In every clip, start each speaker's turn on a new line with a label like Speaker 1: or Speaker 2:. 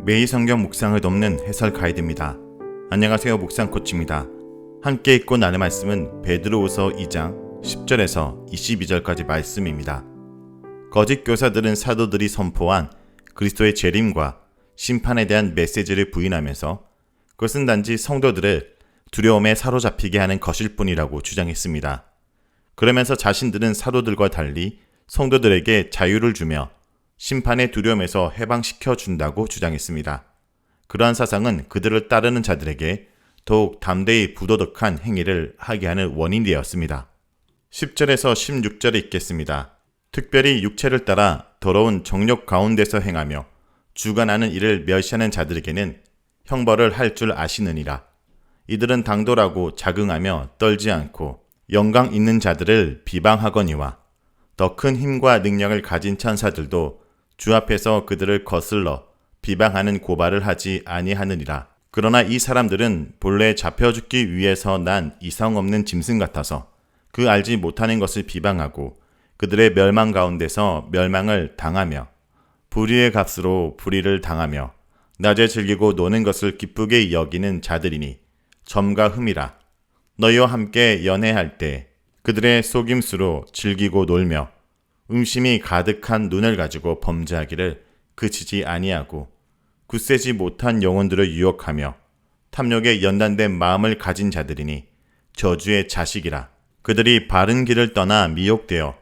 Speaker 1: 매일 성경 묵상을 돕는 해설 가이드입니다. 안녕하세요. 묵상 코치입니다. 함께 읽고 나눌 말씀은 베드로후서 2장 10절에서 22절까지 말씀입니다. 거짓 교사들은 사도들이 선포한 그리스도의 재림과 심판에 대한 메시지를 부인하면서 그것은 단지 성도들을 두려움에 사로잡히게 하는 것일 뿐이라고 주장했습니다. 그러면서 자신들은 사도들과 달리 성도들에게 자유를 주며 심판의 두려움에서 해방시켜 준다고 주장했습니다. 그러한 사상은 그들을 따르는 자들에게 더욱 담대히 부도덕한 행위를 하게 하는 원인이 되었습니다. 10절에서 16절에 읽겠습니다. 특별히 육체를 따라 더러운 정욕 가운데서 행하며 주관하는 이를 멸시하는 자들에게는 형벌을 할 줄 아시느니라. 이들은 당돌하고 자긍하며 떨지 않고 영광 있는 자들을 비방하거니와 더 큰 힘과 능력을 가진 천사들도 주 앞에서 그들을 거슬러 비방하는 고발을 하지 아니하느니라. 그러나 이 사람들은 본래 잡혀 죽기 위해서 난 이성 없는 짐승 같아서 그 알지 못하는 것을 비방하고 그들의 멸망 가운데서 멸망을 당하며 불의의 값으로 불의를 당하며 낮에 즐기고 노는 것을 기쁘게 여기는 자들이니 점과 흠이라. 너희와 함께 연애할 때 그들의 속임수로 즐기고 놀며 음심이 가득한 눈을 가지고 범죄하기를 그치지 아니하고 굳세지 못한 영혼들을 유혹하며 탐욕에 연단된 마음을 가진 자들이니 저주의 자식이라. 그들이 바른 길을 떠나 미혹되어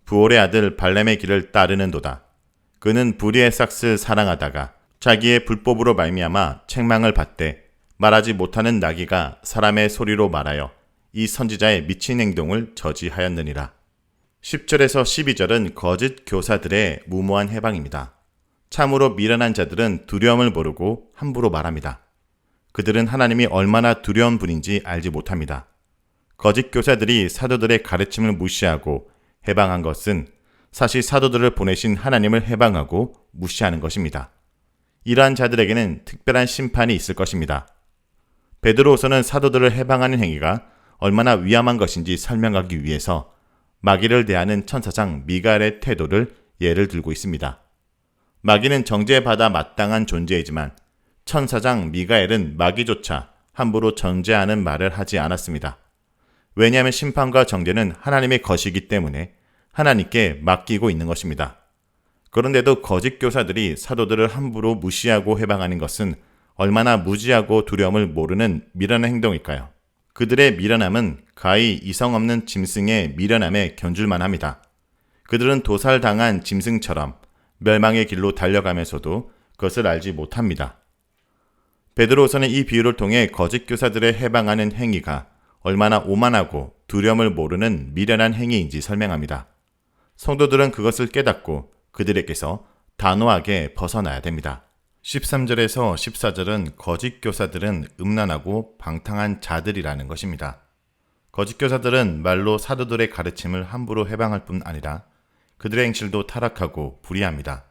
Speaker 1: 부올의 아들 발람의 길을 따르는도다. 그는 불의의 싹을 사랑하다가 자기의 불법으로 말미암아 책망을 받되 말하지 못하는 나귀가 사람의 소리로 말하여 이 선지자의 미친 행동을 저지하였느니라. 10절에서 12절은 거짓 교사들의 무모한 해방입니다. 참으로 미련한 자들은 두려움을 모르고 함부로 말합니다. 그들은 하나님이 얼마나 두려운 분인지 알지 못합니다. 거짓 교사들이 사도들의 가르침을 무시하고 해방한 것은 사실 사도들을 보내신 하나님을 해방하고 무시하는 것입니다. 이러한 자들에게는 특별한 심판이 있을 것입니다. 베드로후서는 사도들을 해방하는 행위가 얼마나 위험한 것인지 설명하기 위해서 마귀를 대하는 천사장 미가엘의 태도를 예를 들고 있습니다. 마귀는 정죄받아 마땅한 존재이지만 천사장 미가엘은 마귀조차 함부로 정죄하는 말을 하지 않았습니다. 왜냐하면 심판과 정죄는 하나님의 것이기 때문에 하나님께 맡기고 있는 것입니다. 그런데도 거짓 교사들이 사도들을 함부로 무시하고 해방하는 것은 얼마나 무지하고 두려움을 모르는 미련한 행동일까요? 그들의 미련함은 가히 이성 없는 짐승의 미련함에 견줄만 합니다. 그들은 도살당한 짐승처럼 멸망의 길로 달려가면서도 그것을 알지 못합니다. 베드로후서는 이 비유를 통해 거짓 교사들의 해방하는 행위가 얼마나 오만하고 두려움을 모르는 미련한 행위인지 설명합니다. 성도들은 그것을 깨닫고 그들에게서 단호하게 벗어나야 됩니다. 13절에서 14절은 거짓 교사들은 음란하고 방탕한 자들이라는 것입니다. 거짓 교사들은 말로 사도들의 가르침을 함부로 해방할 뿐 아니라 그들의 행실도 타락하고 불의합니다.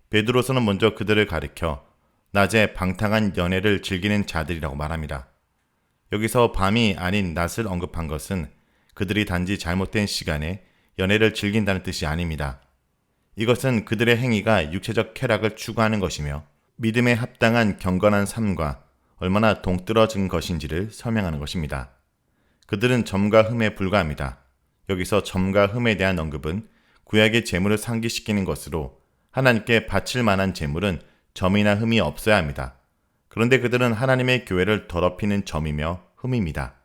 Speaker 1: 베드로서는 먼저 그들을 가리켜 낮에 방탕한 연애를 즐기는 자들이라고 말합니다. 여기서 밤이 아닌 낮을 언급한 것은 그들이 단지 잘못된 시간에 연애를 즐긴다는 뜻이 아닙니다. 이것은 그들의 행위가 육체적 쾌락을 추구하는 것이며 믿음에 합당한 경건한 삶과 얼마나 동떨어진 것인지를 설명하는 것입니다. 그들은 점과 흠에 불과합니다. 여기서 점과 흠에 대한 언급은 구약의 제물을 상기시키는 것으로 하나님께 바칠 만한 제물은 점이나 흠이 없어야 합니다. 그런데 그들은 하나님의 교회를 더럽히는 점이며 흠입니다.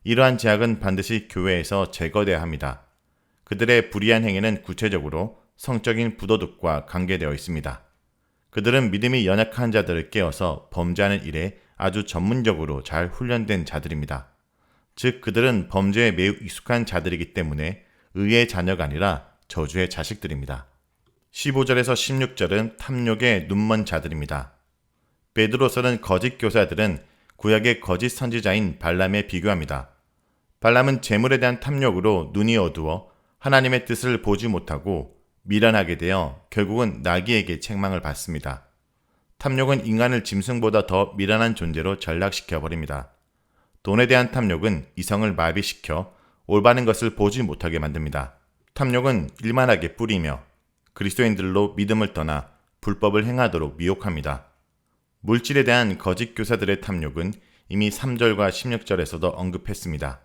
Speaker 1: 이러한 제약은 반드시 교회에서 제거돼야 합니다. 그들의 불의한 행위는 구체적으로 성적인 부도덕과 관계되어 있습니다. 그들은 믿음이 연약한 자들을 깨워서 범죄하는 일에 아주 전문적으로 잘 훈련된 자들입니다. 즉 그들은 범죄에 매우 익숙한 자들이기 때문에 의의 자녀가 아니라 저주의 자식들입니다. 15절에서 16절은 탐욕에 눈먼 자들입니다. 베드로서는 거짓 교사들은 구약의 거짓 선지자인 발람에 비교합니다. 발람은 재물에 대한 탐욕으로 눈이 어두워 하나님의 뜻을 보지 못하고 미련하게 되어 결국은 나귀에게 책망을 받습니다. 탐욕은 인간을 짐승보다 더 미련한 존재로 전락시켜버립니다. 돈에 대한 탐욕은 이성을 마비시켜 올바른 것을 보지 못하게 만듭니다. 탐욕은 일만하게 뿌리며 그리스도인들로 믿음을 떠나 불법을 행하도록 미혹합니다. 물질에 대한 거짓 교사들의 탐욕은 이미 3절과 16절에서도 언급했습니다.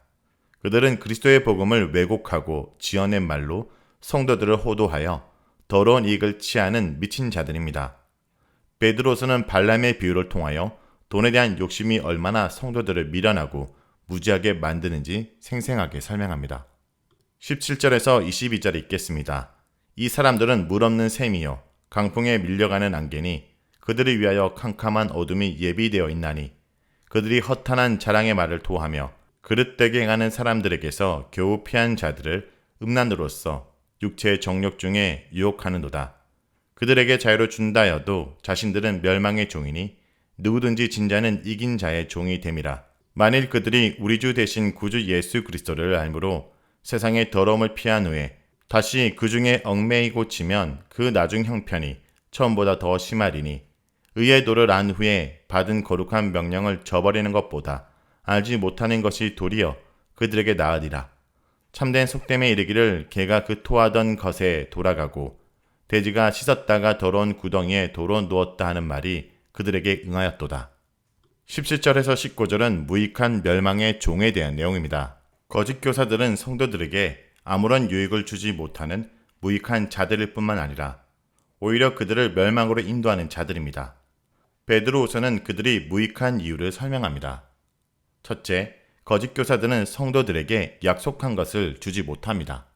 Speaker 1: 그들은 그리스도의 복음을 왜곡하고 지어낸 말로 성도들을 호도하여 더러운 이익을 취하는 미친 자들입니다. 베드로서는 발람의 비유를 통하여 돈에 대한 욕심이 얼마나 성도들을 미련하고 무지하게 만드는지 생생하게 설명합니다. 17절에서 22절에 읽겠습니다. 이 사람들은 물 없는 샘이요 강풍에 밀려가는 안개니 그들을 위하여 캄캄한 어둠이 예비되어 있나니 그들이 허탄한 자랑의 말을 토하며 그릇되게 행하는 사람들에게서 겨우 피한 자들을 음란으로써 육체의 정욕 중에 유혹하는도다. 그들에게 자유를 준다 하여도 자신들은 멸망의 종이니 누구든지 진자는 이긴 자의 종이 됨이라. 만일 그들이 우리 주 대신 구주 예수 그리스도를 알므로 세상의 더러움을 피한 후에 다시 그 중에 얽매이고 치면 그 나중 형편이 처음보다 더 심하리니 의의 도를 안 후에 받은 거룩한 명령을 저버리는 것보다 알지 못하는 것이 도리어 그들에게 나으리라. 참된 속됨에 이르기를 개가 그 토하던 것에 돌아가고 돼지가 씻었다가 더러운 구덩이에 도로 누웠다 하는 말이 그들에게 응하였도다. 17절에서 19절은 무익한 멸망의 종에 대한 내용입니다. 거짓 교사들은 성도들에게 아무런 유익을 주지 못하는 무익한 자들일 뿐만 아니라 오히려 그들을 멸망으로 인도하는 자들입니다. 베드로후서는 그들이 무익한 이유를 설명합니다. 첫째, 거짓 교사들은 성도들에게 약속한 것을 주지 못합니다.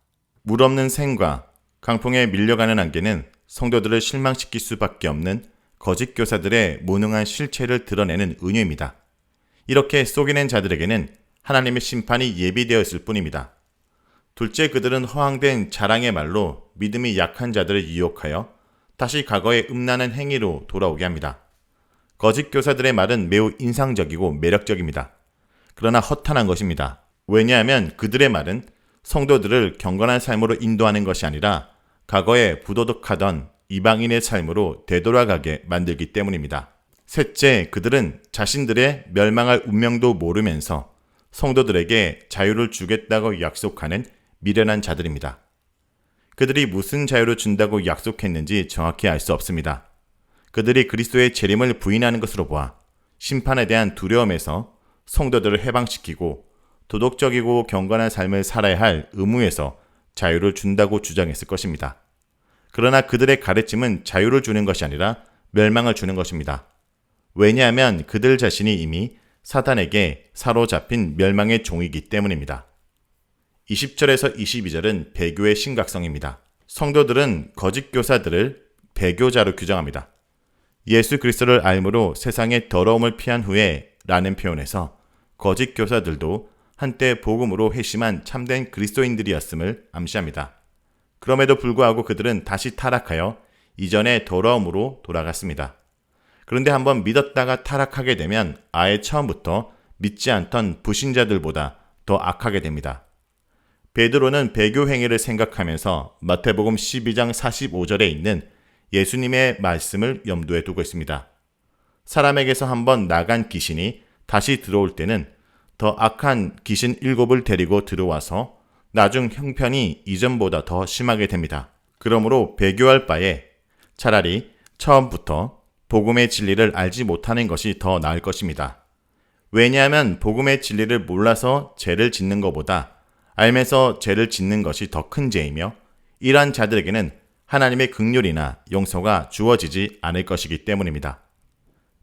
Speaker 1: 물 없는 샘과 강풍에 밀려가는 안개는 성도들을 실망시킬 수밖에 없는 거짓 교사들의 무능한 실체를 드러내는 은유입니다. 이렇게 속이는 자들에게는 하나님의 심판이 예비되어 있을 뿐입니다. 둘째, 그들은 허황된 자랑의 말로 믿음이 약한 자들을 유혹하여 다시 과거의 음란한 행위로 돌아오게 합니다. 거짓 교사들의 말은 매우 인상적이고 매력적입니다. 그러나 허탄한 것입니다. 왜냐하면 그들의 말은 성도들을 경건한 삶으로 인도하는 것이 아니라 과거에 부도덕하던 이방인의 삶으로 되돌아가게 만들기 때문입니다. 셋째, 그들은 자신들의 멸망할 운명도 모르면서 성도들에게 자유를 주겠다고 약속하는 미련한 자들입니다. 그들이 무슨 자유를 준다고 약속했는지 정확히 알 수 없습니다. 그들이 그리스도의 재림을 부인하는 것으로 보아 심판에 대한 두려움에서 성도들을 해방시키고 도덕적이고 경건한 삶을 살아야 할 의무에서 자유를 준다고 주장했을 것입니다. 그러나 그들의 가르침은 자유를 주는 것이 아니라 멸망을 주는 것입니다. 왜냐하면 그들 자신이 이미 사단에게 사로잡힌 멸망의 종이기 때문입니다. 20절에서 22절은 배교의 심각성입니다. 성도들은 거짓 교사들을 배교자로 규정합니다. 예수 그리스도를 알므로 세상의 더러움을 피한 후에 라는 표현에서 거짓 교사들도 한때 복음으로 회심한 참된 그리스도인들이었음을 암시합니다. 그럼에도 불구하고 그들은 다시 타락하여 이전의 더러움으로 돌아갔습니다. 그런데 한번 믿었다가 타락하게 되면 아예 처음부터 믿지 않던 불신자들보다 더 악하게 됩니다. 베드로는 배교 행위를 생각하면서 마태복음 12장 45절에 있는 예수님의 말씀을 염두에 두고 있습니다. 사람에게서 한번 나간 귀신이 다시 들어올 때는 더 악한 귀신 7을 데리고 들어와서 나중 형편이 이전보다 더 심하게 됩니다. 그러므로 배교할 바에 차라리 처음부터 복음의 진리를 알지 못하는 것이 더 나을 것입니다. 왜냐하면 복음의 진리를 몰라서 죄를 짓는 것보다 알면서 죄를 짓는 것이 더 큰 죄이며 이러한 자들에게는 하나님의 긍휼이나 용서가 주어지지 않을 것이기 때문입니다.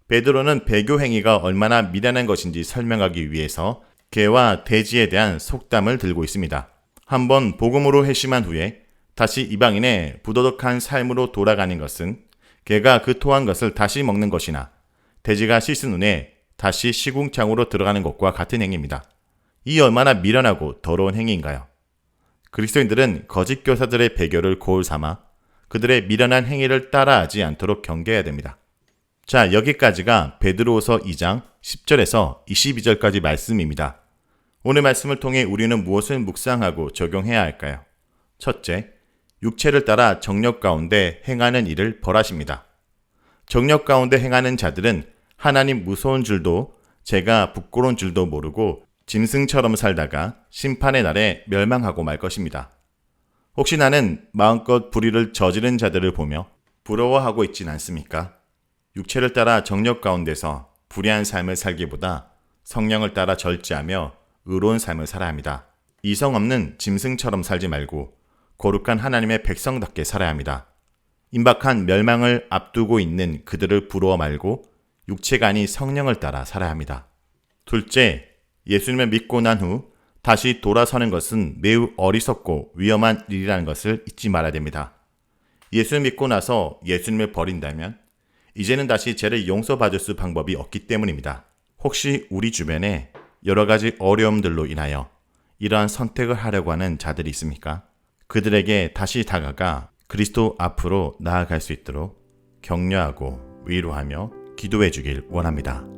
Speaker 1: 베드로는 배교 행위가 얼마나 미련한 것인지 설명하기 위해서 개와 돼지에 대한 속담을 들고 있습니다. 한번 복음으로 회심한 후에 다시 이방인의 부도덕한 삶으로 돌아가는 것은 개가 그 토한 것을 다시 먹는 것이나 돼지가 씻은 후에 다시 시궁창으로 들어가는 것과 같은 행위입니다. 이 얼마나 미련하고 더러운 행위인가요? 그리스도인들은 거짓 교사들의 배교를 고울 삼아 그들의 미련한 행위를 따라하지 않도록 경계해야 됩니다. 자, 여기까지가 베드로후서 2장 10절에서 22절까지 말씀입니다. 오늘 말씀을 통해 우리는 무엇을 묵상하고 적용해야 할까요? 첫째, 육체를 따라 정욕 가운데 행하는 일을 벌하십니다. 정욕 가운데 행하는 자들은 하나님 무서운 줄도 죄가 부끄러운 줄도 모르고 짐승처럼 살다가 심판의 날에 멸망하고 말 것입니다. 혹시 나는 마음껏 불의를 저지른 자들을 보며 부러워하고 있진 않습니까? 육체를 따라 정욕 가운데서 불의한 삶을 살기보다 성령을 따라 절제하며 의로운 삶을 살아야 합니다. 이성 없는 짐승처럼 살지 말고 거룩한 하나님의 백성답게 살아야 합니다. 임박한 멸망을 앞두고 있는 그들을 부러워 말고 육체가 아닌 성령을 따라 살아야 합니다. 둘째, 예수님을 믿고 난 후 다시 돌아서는 것은 매우 어리석고 위험한 일이라는 것을 잊지 말아야 됩니다. 예수를 믿고 나서 예수님을 버린다면 이제는 다시 죄를 용서받을 수 방법이 없기 때문입니다. 혹시 우리 주변에 여러 가지 어려움들로 인하여 이러한 선택을 하려고 하는 자들이 있습니까? 그들에게 다시 다가가 그리스도 앞으로 나아갈 수 있도록 격려하고 위로하며 기도해 주길 원합니다.